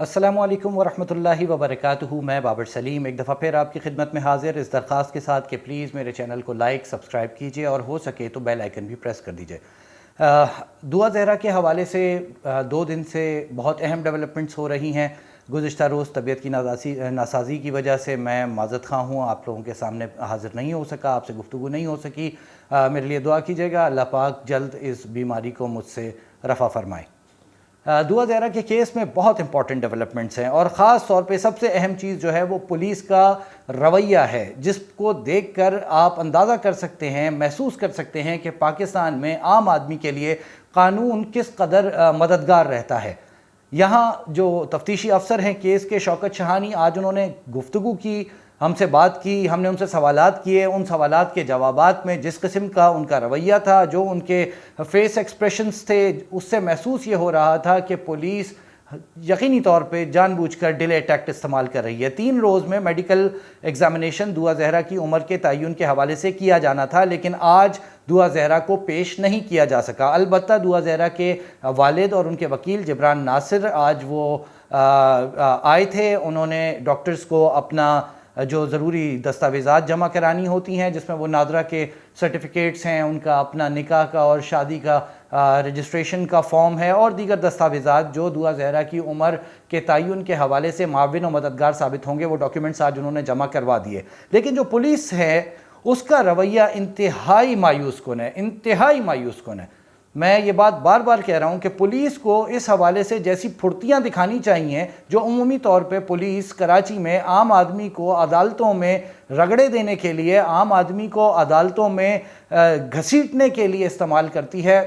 السلام علیکم ورحمۃ اللہ وبرکاتہ۔ میں بابر سلیم ایک دفعہ پھر آپ کی خدمت میں حاضر، اس درخواست کے ساتھ کہ پلیز میرے چینل کو لائک سبسکرائب کیجئے اور ہو سکے تو بیل آئیکن بھی پریس کر دیجئے۔ دعا زہرہ کے حوالے سے 2 دن سے بہت اہم ڈیولپمنٹس ہو رہی ہیں۔ گزشتہ روز طبیعت کی ناسازی کی وجہ سے میں معذرت خواہ ہوں، آپ لوگوں کے سامنے حاضر نہیں ہو سکا، آپ سے گفتگو نہیں ہو سکی۔ میرے لیے دعا کیجئے گا، اللہ پاک جلد اس بیماری کو مجھ سے رفع فرمائے۔ دعا زہرہ کے کیس میں بہت امپورٹنٹ ڈیولپمنٹس ہیں، اور خاص طور پہ سب سے اہم چیز جو ہے وہ پولیس کا رویہ ہے، جس کو دیکھ کر آپ اندازہ کر سکتے ہیں، محسوس کر سکتے ہیں کہ پاکستان میں عام آدمی کے لیے قانون کس قدر مددگار رہتا ہے۔ یہاں جو تفتیشی افسر ہیں کیس کے، شوکت شاہانی، آج انہوں نے گفتگو کی، ہم سے بات کی، ہم نے ان سے سوالات کیے۔ ان سوالات کے جوابات میں جس قسم کا ان کا رویہ تھا، جو ان کے فیس ایکسپریشنز تھے، اس سے محسوس یہ ہو رہا تھا کہ پولیس یقینی طور پہ جان بوجھ کر ڈیلے ٹیکٹ استعمال کر رہی ہے۔ 3 روز میں میڈیکل ایگزامینیشن دعا زہرہ کی عمر کے تعین کے حوالے سے کیا جانا تھا، لیکن آج دعا زہرہ کو پیش نہیں کیا جا سکا۔ البتہ دعا زہرہ کے والد اور ان کے وکیل جبران ناصر آج وہ آئے تھے۔ انہوں نے ڈاکٹرز کو اپنا جو ضروری دستاویزات جمع کرانی ہوتی ہیں، جس میں وہ نادرہ کے سرٹیفکیٹس ہیں، ان کا اپنا نکاح کا اور شادی کا رجسٹریشن کا فارم ہے، اور دیگر دستاویزات جو دعا زہرہ کی عمر کے تعین کے حوالے سے معاون و مددگار ثابت ہوں گے، وہ ڈاکیومنٹس آج انہوں نے جمع کروا دیے۔ لیکن جو پولیس ہے اس کا رویہ انتہائی مایوس کن ہے، انتہائی مایوس کن ہے۔ میں یہ بات بار بار کہہ رہا ہوں کہ پولیس کو اس حوالے سے جیسی پھرتیاں دکھانی چاہیے جو عمومی طور پہ پولیس کراچی میں عام آدمی کو عدالتوں میں رگڑے دینے کے لیے، عام آدمی کو عدالتوں میں گھسیٹنے کے لیے استعمال کرتی ہے،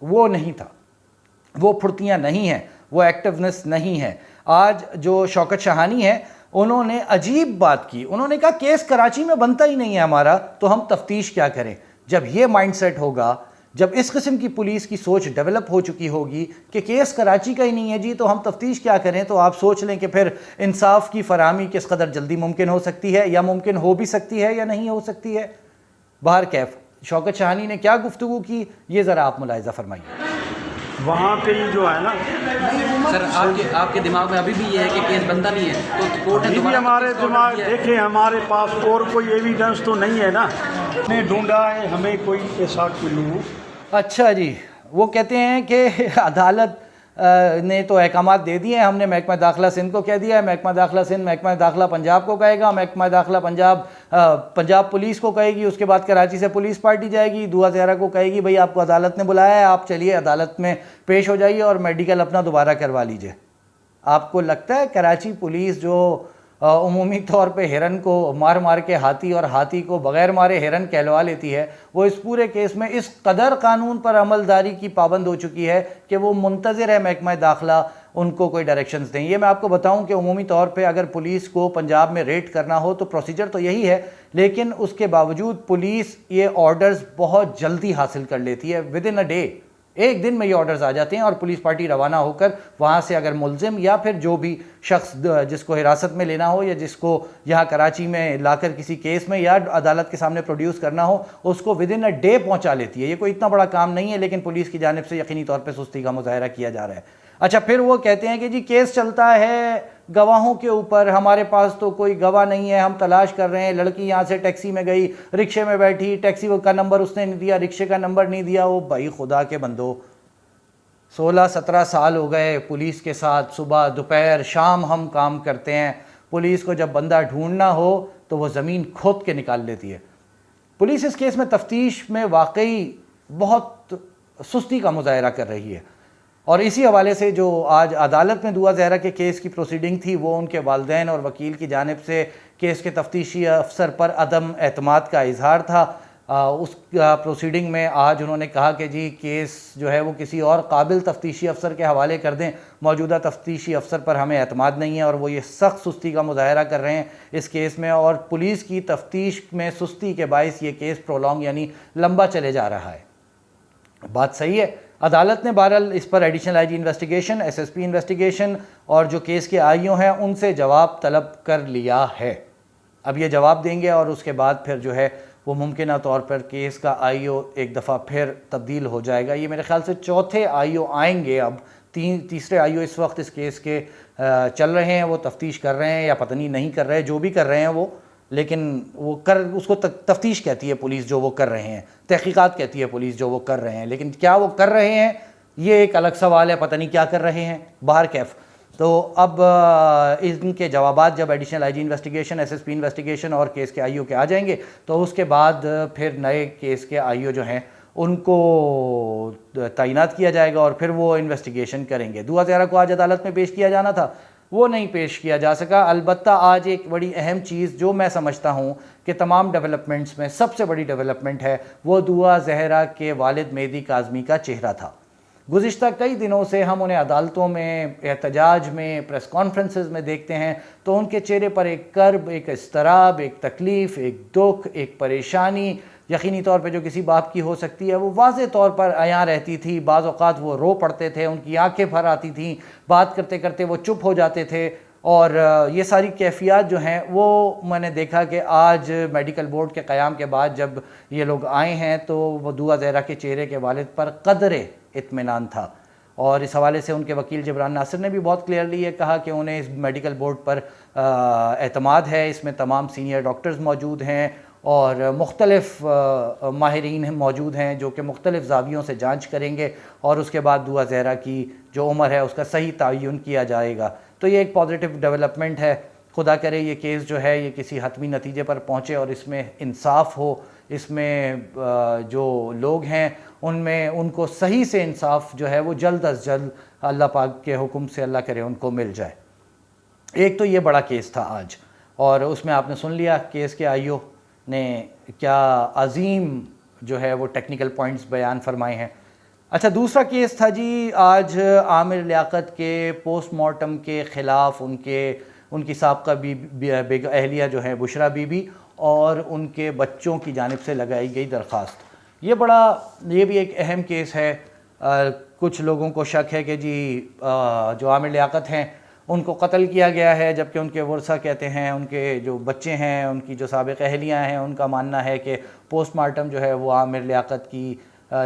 وہ نہیں تھا، وہ پھرتیاں نہیں ہیں، وہ ایکٹیونس نہیں ہے۔ آج جو شوکت شاہانی ہے، انہوں نے عجیب بات کی، انہوں نے کہا کیس کراچی میں بنتا ہی نہیں ہے ہمارا، تو ہم تفتیش کیا کریں؟ جب یہ مائنڈ سیٹ ہوگا، جب اس قسم کی پولیس کی سوچ ڈیولپ ہو چکی ہوگی کہ کیس کراچی کا ہی نہیں ہے جی، تو ہم تفتیش کیا کریں، تو آپ سوچ لیں کہ پھر انصاف کی فراہمی کس قدر جلدی ممکن ہو سکتی ہے، یا ممکن ہو بھی سکتی ہے یا نہیں ہو سکتی ہے۔ بہرکیف شوکت شاہانی نے کیا گفتگو کی، یہ ذرا آپ ملاحظہ فرمائیے۔ وہاں پہ ہی جو ہے نا سر، آپ کے دماغ میں ابھی بھی یہ ہے کہ کیس بنتا نہیں ہے، تو کورٹ نے ابھی بھی دوبارہ ہمارے کس کو دماغ آرڈر دیا ہے؟ دیکھیں، ہمارے پاس اور کوئی ایویڈنس تو نہیں ہے نا، نے ڈھونڈا ہے ہمیں کوئی ایسا کلو۔ اچھا جی، وہ کہتے ہیں کہ عدالت نے تو احکامات دے دیے ہیں، ہم نے محکمہ داخلہ سندھ کو کہہ دیا ہے، محکمہ داخلہ سندھ محکمہ داخلہ پنجاب کو کہے گا، محکمہ داخلہ پنجاب پولیس کو کہے گی، اس کے بعد کراچی سے پولیس پارٹی جائے گی، دعا زہرہ کو کہے گی بھئی آپ کو عدالت نے بلایا ہے، آپ چلیے عدالت میں پیش ہو جائیے اور میڈیکل اپنا دوبارہ کروا لیجئے۔ آپ کو لگتا ہے کراچی پولیس جو عمومی طور پہ ہرن کو مار مار کے ہاتھی اور ہاتھی کو بغیر مارے ہرن کہلوا لیتی ہے، وہ اس پورے کیس میں اس قدر قانون پر عمل داری کی پابند ہو چکی ہے کہ وہ منتظر ہے محکمہ داخلہ ان کو کوئی ڈائریکشنز دیں؟ یہ میں آپ کو بتاؤں کہ عمومی طور پہ اگر پولیس کو پنجاب میں ریڈ کرنا ہو تو پروسیجر تو یہی ہے، لیکن اس کے باوجود پولیس یہ آرڈرز بہت جلدی حاصل کر لیتی ہے، ود ان اے ڈے، ایک دن میں یہ آرڈرز آ جاتے ہیں، اور پولیس پارٹی روانہ ہو کر وہاں سے اگر ملزم یا پھر جو بھی شخص جس کو حراست میں لینا ہو یا جس کو یہاں کراچی میں لا کر کسی کیس میں یا عدالت کے سامنے پروڈیوس کرنا ہو، اس کو ود ان اے ڈے پہنچا لیتی ہے۔ یہ کوئی اتنا بڑا کام نہیں ہے، لیکن پولیس کی جانب سے یقینی طور پہ سستی کا مظاہرہ کیا جا رہا ہے۔ اچھا، پھر وہ کہتے ہیں کہ جی کیس چلتا ہے گواہوں کے اوپر، ہمارے پاس تو کوئی گواہ نہیں ہے، ہم تلاش کر رہے ہیں۔ لڑکی یہاں سے ٹیکسی میں گئی، رکشے میں بیٹھی، ٹیکسی کا نمبر اس نے نہیں دیا، رکشے کا نمبر نہیں دیا۔ وہ بھائی خدا کے بندو، 16-17 سال ہو گئے پولیس کے ساتھ، صبح دوپہر شام ہم کام کرتے ہیں۔ پولیس کو جب بندہ ڈھونڈنا ہو تو وہ زمین کھود کے نکال لیتی ہے۔ پولیس اس کیس میں تفتیش میں واقعی بہت سستی کا مظاہرہ کر رہی ہے، اور اسی حوالے سے جو آج عدالت میں دعا زہرہ کے کیس کی پروسیڈنگ تھی، وہ ان کے والدین اور وکیل کی جانب سے کیس کے تفتیشی افسر پر عدم اعتماد کا اظہار تھا۔ اس پروسیڈنگ میں آج انہوں نے کہا کہ جی کیس جو ہے وہ کسی اور قابل تفتیشی افسر کے حوالے کر دیں، موجودہ تفتیشی افسر پر ہمیں اعتماد نہیں ہے، اور وہ یہ سخت سستی کا مظاہرہ کر رہے ہیں اس کیس میں، اور پولیس کی تفتیش میں سستی کے باعث یہ کیس پرولونگ یعنی لمبا چلے جا رہا ہے۔ بات صحیح ہے، عدالت نے بہرحال اس پر additional I G investigation, S S P investigation اور جو کیس کے آئی او ہیں ان سے جواب طلب کر لیا ہے۔ اب یہ جواب دیں گے، اور اس کے بعد پھر جو ہے وہ ممکنہ طور پر کیس کا آئی او ایک دفعہ پھر تبدیل ہو جائے گا۔ یہ میرے خیال سے 4تھے آئی او آئیں گے اب تیسرے آئیو اس وقت اس کیس کے چل رہے ہیں، وہ تفتیش کر رہے ہیں یا پتہ نہیں کر رہے، جو بھی کر رہے ہیں وہ، لیکن وہ اس کو تفتیش کہتی ہے پولیس جو وہ کر رہے ہیں، تحقیقات کہتی ہے پولیس جو وہ کر رہے ہیں، لیکن کیا وہ کر رہے ہیں یہ ایک الگ سوال ہے، پتہ نہیں کیا کر رہے ہیں باہر کیف۔ تو اب ان کے جوابات جب additional I G investigation, S S P investigation اور کیس کے آئیو کے آ جائیں گے تو اس کے بعد پھر نئے کیس کے آئیو جو ہیں ان کو تعینات کیا جائے گا اور پھر وہ انویسٹیگیشن کریں گے۔ دعا زہرا کو آج عدالت میں پیش کیا جانا تھا، وہ نہیں پیش کیا جا سکا۔ البتہ آج ایک بڑی اہم چیز جو میں سمجھتا ہوں کہ تمام ڈیولپمنٹس میں سب سے بڑی ڈیولپمنٹ ہے، وہ دعا زہرا کے والد مہدی کاظمی کا چہرہ تھا۔ گزشتہ کئی دنوں سے ہم انہیں عدالتوں میں، احتجاج میں، پریس کانفرنسز میں دیکھتے ہیں تو ان کے چہرے پر ایک کرب، ایک اضطراب، ایک تکلیف، ایک دکھ، ایک پریشانی یقینی طور پہ جو کسی باپ کی ہو سکتی ہے، وہ واضح طور پر عیاں رہتی تھی۔ بعض اوقات وہ رو پڑتے تھے، ان کی آنکھیں بھر آتی تھیں، بات کرتے کرتے وہ چپ ہو جاتے تھے، اور یہ ساری کیفیات جو ہیں وہ میں نے دیکھا کہ آج میڈیکل بورڈ کے قیام کے بعد جب یہ لوگ آئے ہیں تو وہ دعا زہرا کے چہرے کے والد پر قدرے اطمینان تھا، اور اس حوالے سے ان کے وکیل جبران ناصر نے بھی بہت کلیئرلی یہ کہا کہ انہیں اس میڈیکل بورڈ پر اعتماد ہے، اس میں تمام سینئر ڈاکٹرز موجود ہیں اور مختلف ماہرین موجود ہیں جو کہ مختلف زاویوں سے جانچ کریں گے، اور اس کے بعد دعا زہرا کی جو عمر ہے اس کا صحیح تعین کیا جائے گا۔ تو یہ ایک پازیٹیو ڈیولپمنٹ ہے، خدا کرے یہ کیس جو ہے یہ کسی حتمی نتیجے پر پہنچے اور اس میں انصاف ہو، اس میں جو لوگ ہیں ان کو صحیح سے انصاف جو ہے وہ جلد از جلد اللہ پاک کے حکم سے اللہ کرے ان کو مل جائے۔ ایک تو یہ بڑا کیس تھا آج، اور اس میں آپ نے سن لیا کیس کے آئیو نے کیا عظیم جو ہے وہ ٹیکنیکل پوائنٹس بیان فرمائے ہیں۔ اچھا، دوسرا کیس تھا جی آج عامر لیاقت کے پوسٹ مارٹم کے خلاف ان کی سابقہ اہلیہ جو ہے بشرا بی بی اور ان کے بچوں کی جانب سے لگائی گئی درخواست۔ یہ بھی ایک اہم کیس ہے۔ کچھ لوگوں کو شک ہے کہ جی جو عامر لیاقت ہیں ان کو قتل کیا گیا ہے، جبکہ ان کے ورثہ کہتے ہیں، ان کے جو بچے ہیں، ان کی جو سابق اہلیاں ہیں، ان کا ماننا ہے کہ پوسٹ مارٹم جو ہے وہ عامر لیاقت کی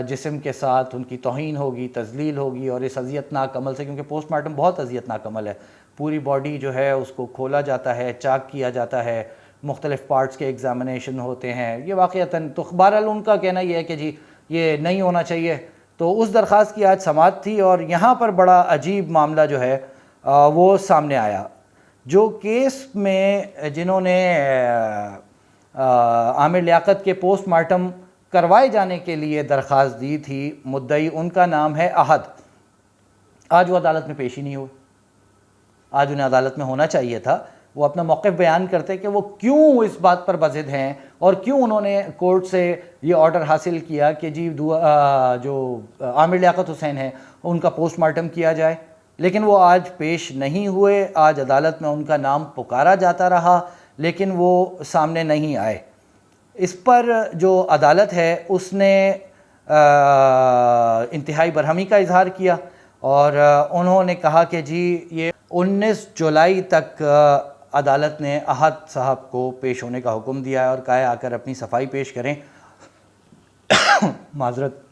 جسم کے ساتھ ان کی توہین ہوگی، تذلیل ہوگی، اور اس اذیتناک عمل سے، کیونکہ پوسٹ مارٹم بہت اذیتناک عمل ہے، پوری باڈی جو ہے اس کو کھولا جاتا ہے، چاک کیا جاتا ہے، مختلف پارٹس کے ایگزامینیشن ہوتے ہیں، یہ واقعتاً تو بہرحال ان کا کہنا یہ ہے کہ جی یہ نہیں ہونا چاہیے۔ تو اس درخواست کی آج سماعت تھی، اور یہاں پر بڑا عجیب معاملہ جو ہے وہ سامنے آیا۔ جو کیس میں جنہوں نے عامر لیاقت کے پوسٹ مارٹم کروائے جانے کے لیے درخواست دی تھی، مدعی ان کا نام ہے احد۔ آج وہ عدالت میں پیش ہی نہیں ہوئے۔ آج انہیں عدالت میں ہونا چاہیے تھا، وہ اپنا موقف بیان کرتے کہ وہ کیوں اس بات پر بضد ہیں اور کیوں انہوں نے کورٹ سے یہ آرڈر حاصل کیا کہ جی جو عامر لیاقت حسین ہیں ان کا پوسٹ مارٹم کیا جائے، لیکن وہ آج پیش نہیں ہوئے۔ آج عدالت میں ان کا نام پکارا جاتا رہا لیکن وہ سامنے نہیں آئے۔ اس پر جو عدالت ہے اس نے انتہائی برہمی کا اظہار کیا، اور انہوں نے کہا کہ جی یہ 19 جولائی تک عدالت نے احد صاحب کو پیش ہونے کا حکم دیا ہے، اور کہا ہے آ کر اپنی صفائی پیش کریں معذرت،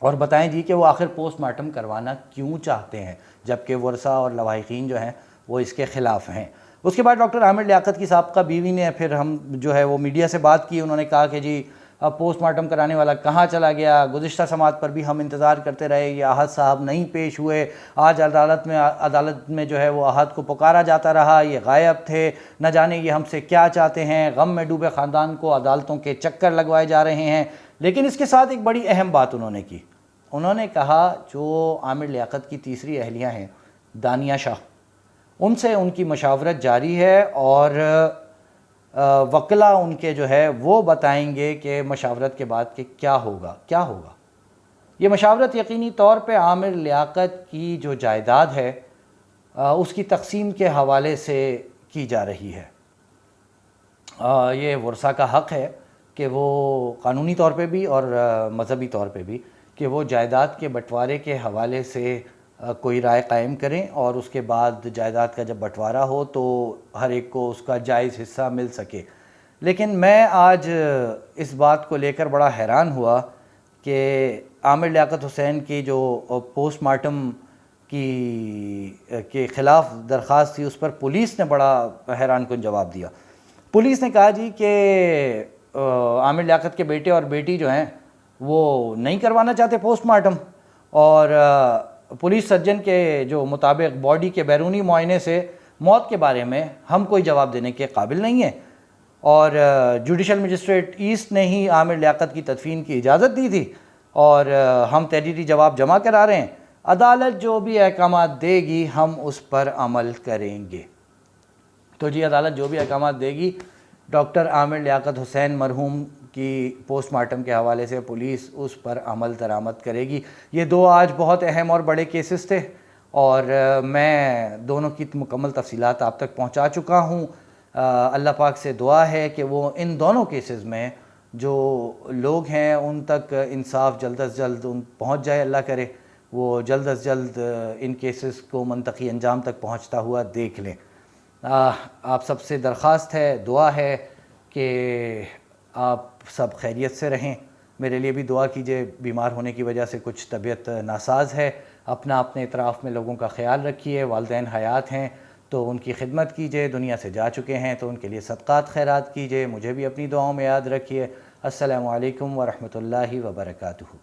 اور بتائیں جی کہ وہ آخر پوسٹ مارٹم کروانا کیوں چاہتے ہیں، جبکہ ورثہ اور لواحقین جو ہیں وہ اس کے خلاف ہیں۔ اس کے بعد ڈاکٹر عامر لیاقت کی سابقہ بیوی نے پھر ہم جو ہے وہ میڈیا سے بات کی، انہوں نے کہا کہ جی اب پوسٹ مارٹم کرانے والا کہاں چلا گیا، گزشتہ سماعت پر بھی ہم انتظار کرتے رہے، یہ احد صاحب نہیں پیش ہوئے، آج عدالت میں جو ہے وہ احد کو پکارا جاتا رہا، یہ غائب تھے، نہ جانے یہ ہم سے کیا چاہتے ہیں، غم میں ڈوبے خاندان کو عدالتوں کے چکر لگوائے جا رہے ہیں۔ لیکن اس کے ساتھ ایک بڑی اہم بات انہوں نے کی، انہوں نے کہا جو عامر لیاقت کی تیسری اہلیہ ہیں دانیہ شاہ، ان سے ان کی مشاورت جاری ہے، اور وکلا ان کے جو ہے وہ بتائیں گے کہ مشاورت کے بعد کہ کیا ہوگا۔ یہ مشاورت یقینی طور پہ عامر لیاقت کی جو جائیداد ہے اس کی تقسیم کے حوالے سے کی جا رہی ہے۔ یہ ورثہ کا حق ہے کہ وہ قانونی طور پہ بھی اور مذہبی طور پہ بھی کہ وہ جائیداد کے بٹوارے کے حوالے سے کوئی رائے قائم کریں، اور اس کے بعد جائیداد کا جب بٹوارہ ہو تو ہر ایک کو اس کا جائز حصہ مل سکے۔ لیکن میں آج اس بات کو لے کر بڑا حیران ہوا کہ عامر لیاقت حسین کی جو پوسٹ مارٹم کے خلاف درخواست تھی، اس پر پولیس نے بڑا حیران کن جواب دیا۔ پولیس نے کہا جی کہ عامر لیاقت کے بیٹے اور بیٹی جو ہیں وہ نہیں کروانا چاہتے پوسٹ مارٹم، اور پولیس سرجن کے جو مطابق باڈی کے بیرونی معائنے سے موت کے بارے میں ہم کوئی جواب دینے کے قابل نہیں ہیں، اور جوڈیشل مجسٹریٹ ایسٹ نے ہی عامر لیاقت کی تدفین کی اجازت دی تھی، اور ہم تحریری جواب جمع کرا رہے ہیں، عدالت جو بھی احکامات دے گی ہم اس پر عمل کریں گے۔ تو جی عدالت جو بھی احکامات دے گی، ڈاکٹر عامر لیاقت حسین مرحوم کی پوسٹ مارٹم کے حوالے سے پولیس اس پر عمل درآمد کرے گی۔ یہ دو آج بہت اہم اور بڑے کیسز تھے، اور میں دونوں کی مکمل تفصیلات آپ تک پہنچا چکا ہوں۔ اللہ پاک سے دعا ہے کہ وہ ان دونوں کیسز میں جو لوگ ہیں ان تک انصاف جلد از جلد پہنچ جائے، اللہ کرے وہ جلد از جلد ان کیسز کو منطقی انجام تک پہنچتا ہوا دیکھ لیں۔ آپ سب سے درخواست ہے، دعا ہے کہ آپ سب خیریت سے رہیں۔ میرے لیے بھی دعا کیجئے، بیمار ہونے کی وجہ سے کچھ طبیعت ناساز ہے۔ اپنے اطراف میں لوگوں کا خیال رکھیے، والدین حیات ہیں تو ان کی خدمت کیجئے، دنیا سے جا چکے ہیں تو ان کے لیے صدقات خیرات کیجئے، مجھے بھی اپنی دعاؤں میں یاد رکھیے۔ السلام علیکم ورحمۃ اللہ وبرکاتہ۔